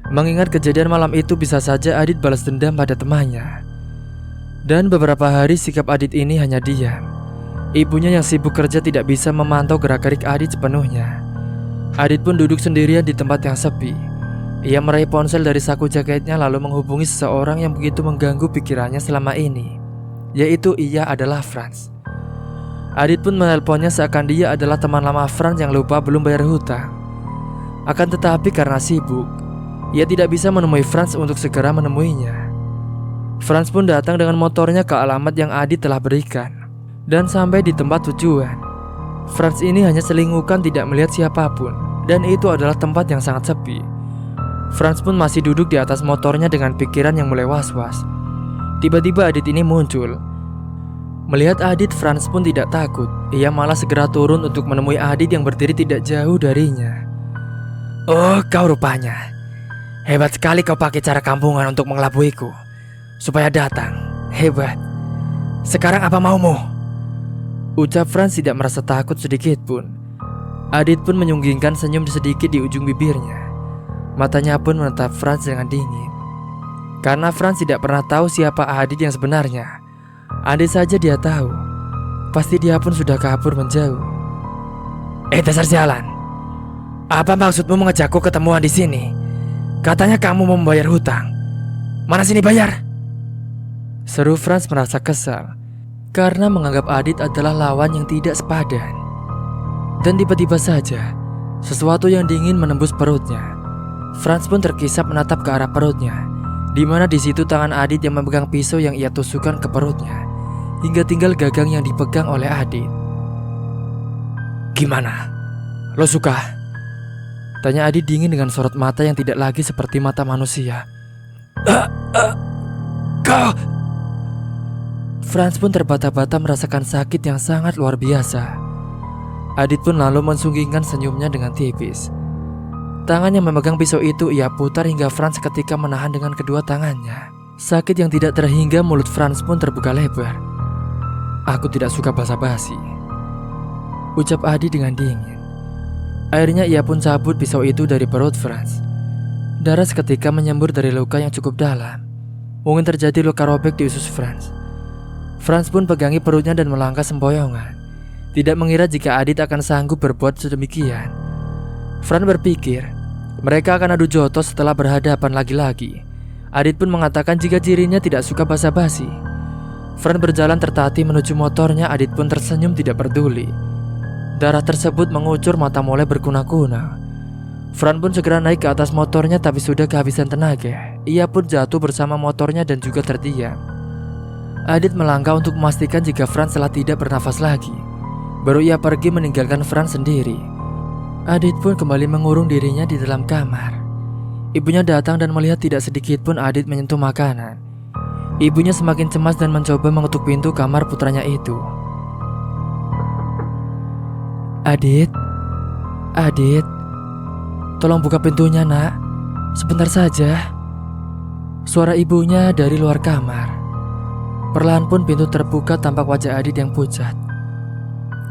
Mengingat kejadian malam itu bisa saja Adit balas dendam pada temannya. Dan beberapa hari sikap Adit ini hanya diam. Ibunya yang sibuk kerja tidak bisa memantau gerak-gerik Adit sepenuhnya. Adit pun duduk sendirian di tempat yang sepi. Ia meraih ponsel dari saku jaketnya lalu menghubungi seseorang yang begitu mengganggu pikirannya selama ini, yaitu ia adalah Franz. Adit pun menelponnya seakan dia adalah teman lama Franz yang lupa belum bayar hutang. Akan tetapi karena sibuk, ia tidak bisa menemui Franz untuk segera menemuinya. Franz pun datang dengan motornya ke alamat yang Adit telah berikan. Dan sampai di tempat tujuan, Franz ini hanya selingukan tidak melihat siapapun. Dan itu adalah tempat yang sangat sepi. Franz pun masih duduk di atas motornya dengan pikiran yang mulai was-was. Tiba-tiba Adit ini muncul. Melihat Adit, Franz pun tidak takut. Ia malah segera turun untuk menemui Adit yang berdiri tidak jauh darinya. "Oh, kau rupanya. Hebat sekali kau pakai cara kampungan untuk mengelabuiku supaya datang. Hebat. Sekarang apa maumu?" ucap Franz tidak merasa takut sedikit pun. Adit pun menyunggingkan senyum sedikit di ujung bibirnya. Matanya pun menatap Franz dengan dingin. Karena Franz tidak pernah tahu siapa Adit yang sebenarnya. Andai saja dia tahu, pasti dia pun sudah kabur menjauh. Dasar sialan. Apa maksudmu mengejakku ketemuan di sini? Katanya kamu mau membayar hutang. Mana sini bayar?" seru Franz merasa kesal karena menganggap Adit adalah lawan yang tidak sepadan. Dan tiba-tiba saja sesuatu yang dingin menembus perutnya. Franz pun terkisap menatap ke arah perutnya, di mana di situ tangan Adit yang memegang pisau yang ia tusukkan ke perutnya, hingga tinggal gagang yang dipegang oleh Adit. "Gimana? Lo suka?" tanya Adit dingin dengan sorot mata yang tidak lagi seperti mata manusia. Kau..." Franz pun terbata-bata merasakan sakit yang sangat luar biasa. Adit pun lalu mensunggingkan senyumnya dengan tipis. Tangan yang memegang pisau itu ia putar hingga Franz ketika menahan dengan kedua tangannya. Sakit yang tidak terhingga, mulut Franz pun terbuka lebar. "Aku tidak suka basa-basi," ucap Adit dengan dingin. Akhirnya ia pun cabut pisau itu dari perut Franz. Darah seketika menyembur dari luka yang cukup dalam. Mungkin terjadi luka robek di usus Franz. Franz pun pegangi perutnya dan melangkah sempoyongan. Tidak mengira jika Adit akan sanggup berbuat sedemikian. Franz berpikir mereka akan adu jotos setelah berhadapan lagi-lagi. Adit pun mengatakan jika dirinya tidak suka basa-basi. Franz berjalan tertatih menuju motornya. Adit pun tersenyum tidak peduli. Darah tersebut mengucur, mata mulai berkunang-kunang. Franz pun segera naik ke atas motornya, tapi sudah kehabisan tenaga. Ia pun jatuh bersama motornya dan juga terdiam. Adit melangkah untuk memastikan jika Franz telah tidak bernafas lagi. Baru ia pergi meninggalkan Franz sendiri. Adit pun kembali mengurung dirinya di dalam kamar. Ibunya datang dan melihat tidak sedikit pun Adit menyentuh makanan. Ibunya semakin cemas dan mencoba mengetuk pintu kamar putranya itu. Adit, Adit, tolong buka pintunya nak, sebentar saja. Suara ibunya dari luar kamar. Perlahan pun pintu terbuka, tampak wajah Adit yang pucat.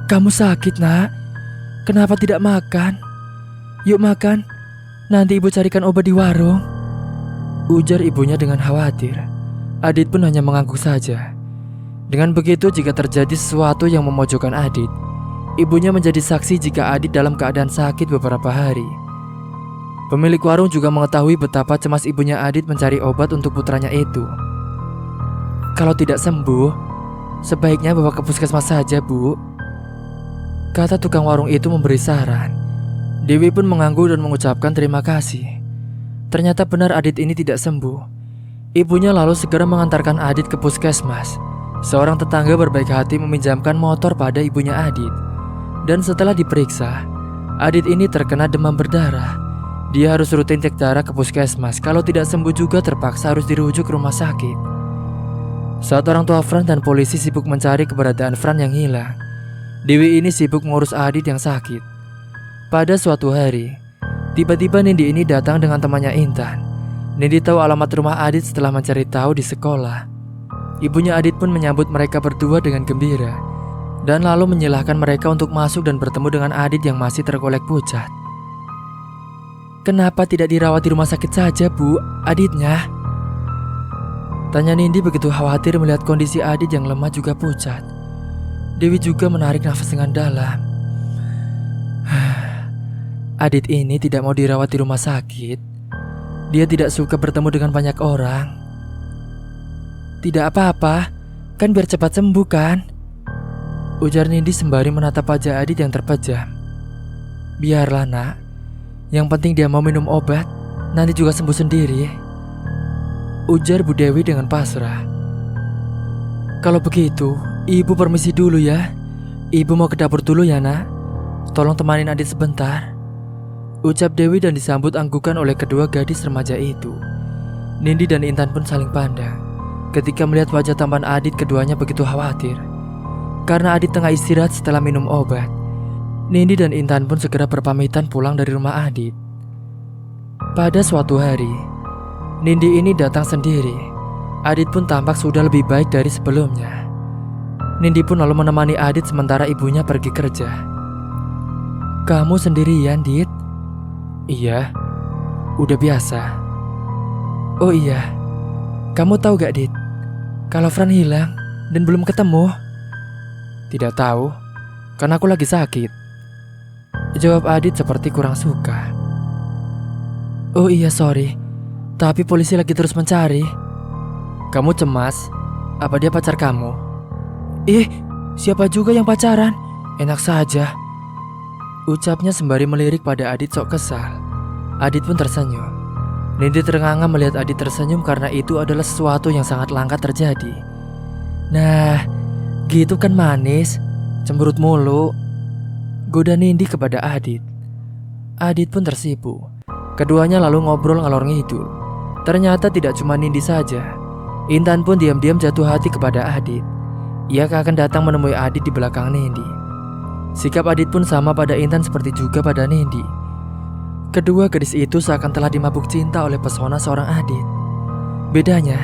Kamu sakit nak? Kenapa tidak makan? Yuk makan, nanti ibu carikan obat di warung, ujar ibunya dengan khawatir. Adit pun hanya mengangguk saja. Dengan begitu, jika terjadi sesuatu yang memojokkan Adit, ibunya menjadi saksi jika Adit dalam keadaan sakit beberapa hari. Pemilik warung juga mengetahui betapa cemas ibunya Adit mencari obat untuk putranya itu. Kalau tidak sembuh, sebaiknya bawa ke puskesmas saja, Bu, kata tukang warung itu memberi saran. Dewi pun mengangguk dan mengucapkan terima kasih. Ternyata benar Adit ini tidak sembuh. Ibunya lalu segera mengantarkan Adit ke puskesmas. Seorang tetangga berbaik hati meminjamkan motor pada ibunya Adit. Dan setelah diperiksa, Adit ini terkena demam berdarah. Dia harus rutin cek darah ke puskesmas. Kalau tidak sembuh juga terpaksa harus dirujuk ke rumah sakit. Saat orang tua Fran dan polisi sibuk mencari keberadaan Fran yang hilang, Dewi ini sibuk mengurus Adit yang sakit. Pada suatu hari, tiba-tiba Nindi ini datang dengan temannya Intan. Nindi tahu alamat rumah Adit setelah mencari tahu di sekolah. Ibunya Adit pun menyambut mereka berdua dengan gembira, dan lalu menyilahkan mereka untuk masuk dan bertemu dengan Adit yang masih tergolek pucat. Kenapa tidak dirawat di rumah sakit saja, Bu, Aditnya? Tanya Nindi begitu khawatir melihat kondisi Adit yang lemah juga pucat. Dewi juga menarik nafas dengan dalam. Adit ini tidak mau dirawat di rumah sakit. Dia tidak suka bertemu dengan banyak orang. Tidak apa-apa, kan biar cepat sembuh kan? Ujar Nindi sembari menatap wajah Adit yang terpejam. Biarlah nak, yang penting dia mau minum obat, nanti juga sembuh sendiri, ujar Bu Dewi dengan pasrah. Kalau begitu, Ibu permisi dulu ya. Ibu mau ke dapur dulu ya nak. Tolong temanin Adit sebentar, ucap Dewi dan disambut anggukan oleh kedua gadis remaja itu. Nindi dan Intan pun saling pandang. Ketika melihat wajah tampan Adit, keduanya begitu khawatir. Karena Adit tengah istirahat setelah minum obat. Nindi dan Intan pun segera berpamitan pulang dari rumah Adit. Pada suatu hari, Nindi ini datang sendiri. Adit pun tampak sudah lebih baik dari sebelumnya. Nindi pun lalu menemani Adit sementara ibunya pergi kerja. Kamu sendirian, Dit? Iya, udah biasa. Oh iya, kamu tahu gak, Dit, kalau Fran hilang dan belum ketemu? Tidak tahu, karena aku lagi sakit, jawab Adit seperti kurang suka. Oh iya, sorry, tapi polisi lagi terus mencari. Kamu cemas? Apa dia pacar kamu? Siapa juga yang pacaran? Enak saja, ucapnya sembari melirik pada Adit sok kesal. Adit pun tersenyum. Nindi ternganga melihat Adit tersenyum karena itu adalah sesuatu yang sangat langka terjadi. Nah, gitu kan manis, cemberut mulu, goda Nindi kepada Adit. Adit pun tersipu. Keduanya lalu ngobrol ngalor ngidul. Ternyata tidak cuma Nindi saja. Intan pun diam-diam jatuh hati kepada Adit. Ia akan datang menemui Adit di belakang Nindi. Sikap Adit pun sama pada Intan seperti juga pada Nindi. Kedua gadis itu seakan telah dimabuk cinta oleh pesona seorang Adit. Bedanya,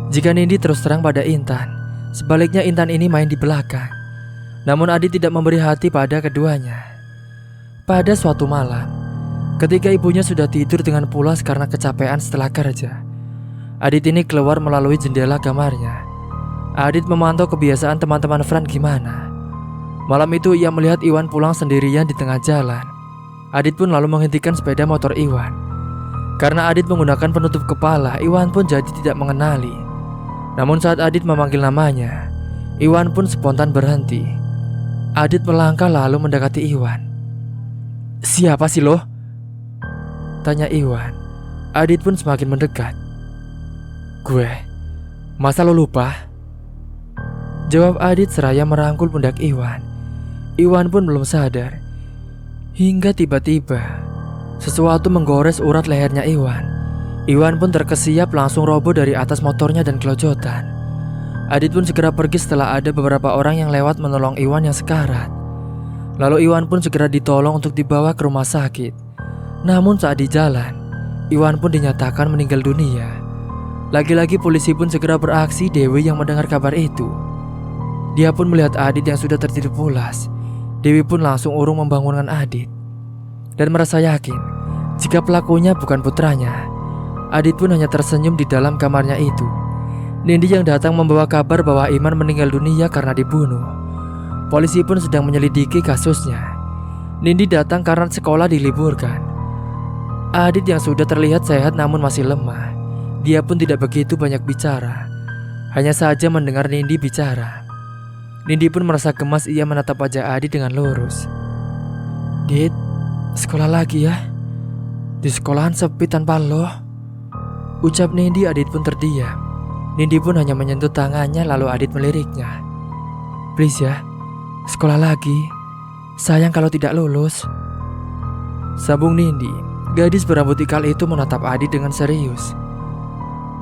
jika Nindi terus terang pada Intan, sebaliknya Intan ini main di belakang. Namun Adit tidak memberi hati pada keduanya. Pada suatu malam, ketika ibunya sudah tidur dengan pulas karena kecapean setelah kerja, Adit ini keluar melalui jendela kamarnya. Adit memantau kebiasaan teman-teman Fran gimana. Malam itu ia melihat Iwan pulang sendirian di tengah jalan. Adit pun lalu menghentikan sepeda motor Iwan. Karena Adit menggunakan penutup kepala, Iwan pun jadi tidak mengenali. Namun saat Adit memanggil namanya, Iwan pun spontan berhenti. Adit melangkah lalu mendekati Iwan. Siapa sih lo? Tanya Iwan. Adit pun semakin mendekat. Gue. Masa lo lupa? Jawab Adit seraya merangkul pundak Iwan. Iwan pun belum sadar. Hingga tiba-tiba sesuatu menggores urat lehernya Iwan. Iwan pun terkesiap langsung roboh dari atas motornya dan kelojotan. Adit pun segera pergi setelah ada beberapa orang yang lewat menolong Iwan yang sekarat. Lalu Iwan pun segera ditolong untuk dibawa ke rumah sakit. Namun saat di jalan, Iwan pun dinyatakan meninggal dunia. Lagi-lagi polisi pun segera beraksi. Dewi yang mendengar kabar itu, dia pun melihat Adit yang sudah tertidur pulas. Dewi pun langsung urung membangunkan Adit dan merasa yakin jika pelakunya bukan putranya. Adit pun hanya tersenyum di dalam kamarnya itu. Nindi yang datang membawa kabar bahwa Iman meninggal dunia karena dibunuh. Polisi pun sedang menyelidiki kasusnya. Nindi datang karena sekolah diliburkan. Adit yang sudah terlihat sehat namun masih lemah. Dia pun tidak begitu banyak bicara, hanya saja mendengar Nindi bicara. Nindi pun merasa gemas. Ia menatap wajah Adit dengan lurus. "Dit, sekolah lagi ya? Di sekolahan sepi tanpa lo," ucap Nindi. Adit pun terdiam. Nindi pun hanya menyentuh tangannya lalu Adit meliriknya. "Please ya, sekolah lagi. Sayang kalau tidak lulus," sambung Nindi. Gadis berambut ikal itu menatap Adit dengan serius.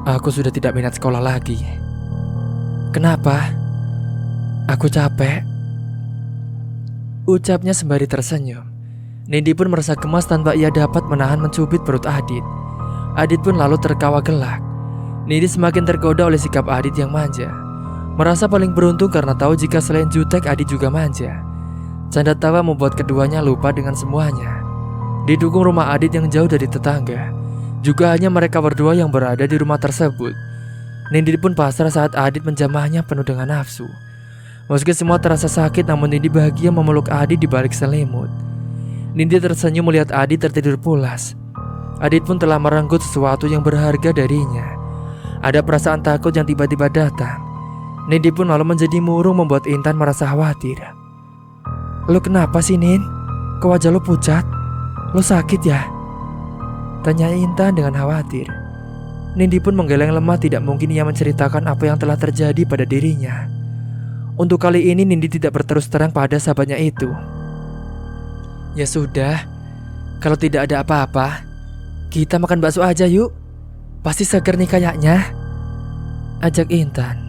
"Aku sudah tidak minat sekolah lagi." "Kenapa?" "Aku capek," ucapnya sembari tersenyum. Nindi pun merasa gemas tanpa ia dapat menahan mencubit perut Adit. Adit pun lalu tertawa gelak. Nindi semakin tergoda oleh sikap Adit yang manja. Merasa paling beruntung karena tahu jika selain jutek Adit juga manja. Canda tawa membuat keduanya lupa dengan semuanya. Didukung rumah Adit yang jauh dari tetangga, juga hanya mereka berdua yang berada di rumah tersebut. Nindi pun pasrah saat Adit menjamahnya penuh dengan nafsu. Meski semua terasa sakit, namun Nindi bahagia memeluk Adit di balik selimut. Nindi tersenyum melihat Adit tertidur pulas. Adit pun telah merenggut sesuatu yang berharga darinya. Ada perasaan takut yang tiba-tiba datang. Nindi pun lalu menjadi murung membuat Intan merasa khawatir. "Lo kenapa sih, Nin? Kok wajah lo pucat? Lo sakit ya?" tanya Intan dengan khawatir. Nindi pun menggeleng lemah. Tidak mungkin ia menceritakan apa yang telah terjadi pada dirinya. Untuk kali ini Nindi tidak berterus terang pada sahabatnya itu. "Ya sudah, kalau tidak ada apa-apa, kita makan bakso aja yuk. Pasti seger nih kayaknya," ajak Intan.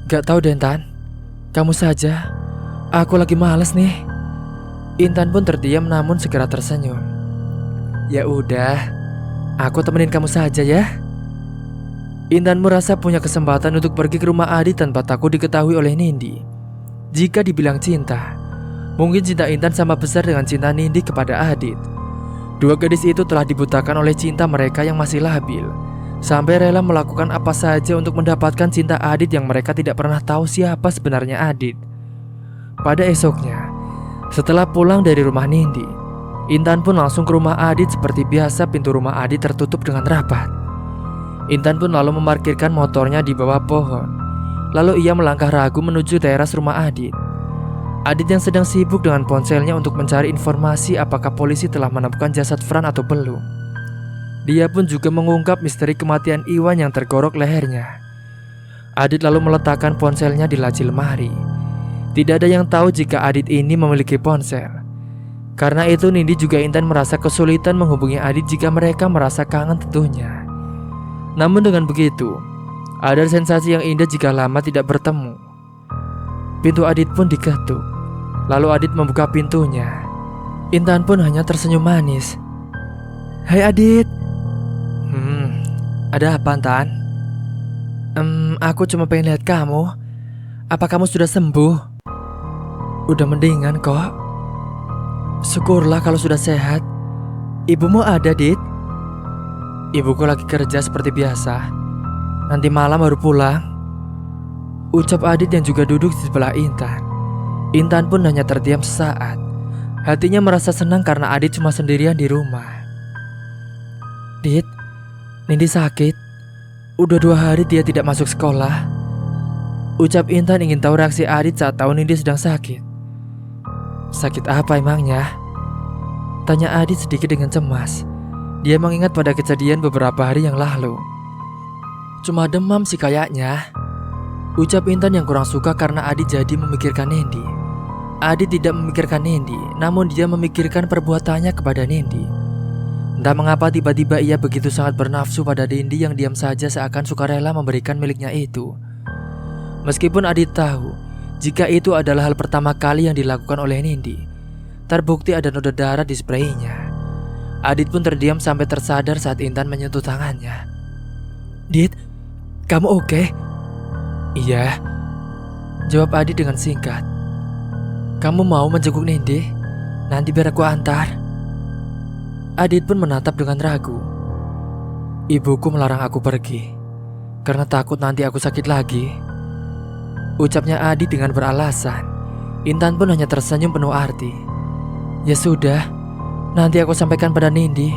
"Gak tahu deh Intan, kamu saja. Aku lagi males nih." Intan pun terdiam namun segera tersenyum. "Ya udah, aku temenin kamu saja ya." Intan merasa punya kesempatan untuk pergi ke rumah Adit tanpa takut diketahui oleh Nindi. Jika dibilang cinta, mungkin cinta Intan sama besar dengan cinta Nindi kepada Adit. Dua gadis itu telah dibutakan oleh cinta mereka yang masih labil, sampai rela melakukan apa saja untuk mendapatkan cinta Adit yang mereka tidak pernah tahu siapa sebenarnya Adit. Pada esoknya, setelah pulang dari rumah Nindi, Intan pun langsung ke rumah Adit. Seperti biasa, pintu rumah Adit tertutup dengan rapat. Intan pun lalu memarkirkan motornya di bawah pohon. Lalu ia melangkah ragu menuju teras rumah Adit. Adit yang sedang sibuk dengan ponselnya untuk mencari informasi apakah polisi telah menemukan jasad Fran atau belum. Dia pun juga mengungkap misteri kematian Iwan yang tergorok lehernya. Adit lalu meletakkan ponselnya di laci lemari. Tidak ada yang tahu jika Adit ini memiliki ponsel. Karena itu Nindi juga Intan merasa kesulitan menghubungi Adit jika mereka merasa kangen tentunya. Namun dengan begitu, ada sensasi yang indah jika lama tidak bertemu. Pintu Adit pun diketuk. Lalu Adit membuka pintunya. Intan pun hanya tersenyum manis. "Hai Adit." Ada apa Intan?" Aku cuma pengen lihat kamu. Apa kamu sudah sembuh?" "Udah mendingan kok." "Syukurlah kalau sudah sehat. Ibumu ada, Dit?" "Ibuku lagi kerja seperti biasa. Nanti malam baru pulang," ucap Adit yang juga duduk di sebelah Intan. Intan pun hanya terdiam sesaat. Hatinya merasa senang karena Adit cuma sendirian di rumah. "Dit, Nindi sakit. Udah 2 hari dia tidak masuk sekolah," ucap Intan ingin tahu reaksi Adit saat tahu Nindi sedang sakit. "Sakit apa emangnya?" tanya Adit sedikit dengan cemas. Dia mengingat pada kejadian beberapa hari yang lalu. "Cuma demam sih kayaknya," ucap Intan yang kurang suka karena Adit jadi memikirkan Nindi. Adit tidak memikirkan Nindi, namun dia memikirkan perbuatannya kepada Nindi. Entah mengapa tiba-tiba ia begitu sangat bernafsu pada Nindi yang diam saja seakan sukarela memberikan miliknya itu. Meskipun Adit tahu jika itu adalah hal pertama kali yang dilakukan oleh Nindi, terbukti ada noda darah di spraynya. Adit pun terdiam sampai tersadar saat Intan menyentuh tangannya. "Dit, kamu oke?" "Iya," jawab Adit dengan singkat. "Kamu mau menjenguk Nindi? Nanti biar aku antar." Adit pun menatap dengan ragu. "Ibuku melarang aku pergi karena takut nanti aku sakit lagi," ucapnya Adit dengan beralasan. Intan pun hanya tersenyum penuh arti. "Ya sudah, nanti aku sampaikan pada Nindi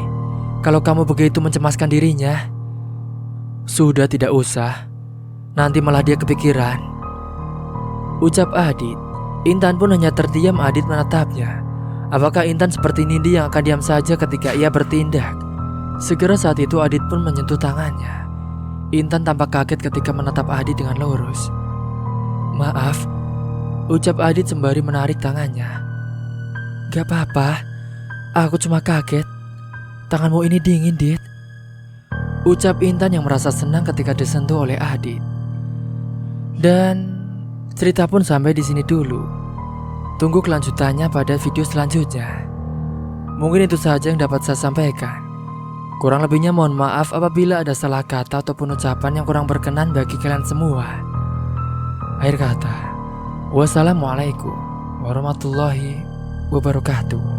kalau kamu begitu mencemaskan dirinya." "Sudah, tidak usah, nanti malah dia kepikiran," ucap Adit. Intan pun hanya terdiam. Adit menatapnya. Apakah Intan seperti Nindi yang akan diam saja ketika ia bertindak? Segera saat itu Adit pun menyentuh tangannya. Intan tampak kaget ketika menatap Adit dengan lurus. "Maaf," ucap Adit sembari menarik tangannya. "Gak apa-apa, aku cuma kaget. Tanganmu ini dingin, Dit," ucap Intan yang merasa senang ketika disentuh oleh Adit. Dan cerita pun sampai di sini dulu. Tunggu kelanjutannya pada video selanjutnya. Mungkin itu saja yang dapat saya sampaikan. Kurang lebihnya mohon maaf apabila ada salah kata ataupun ucapan yang kurang berkenan bagi kalian semua. Akhir kata, wassalamualaikum warahmatullahi wabarakatuh.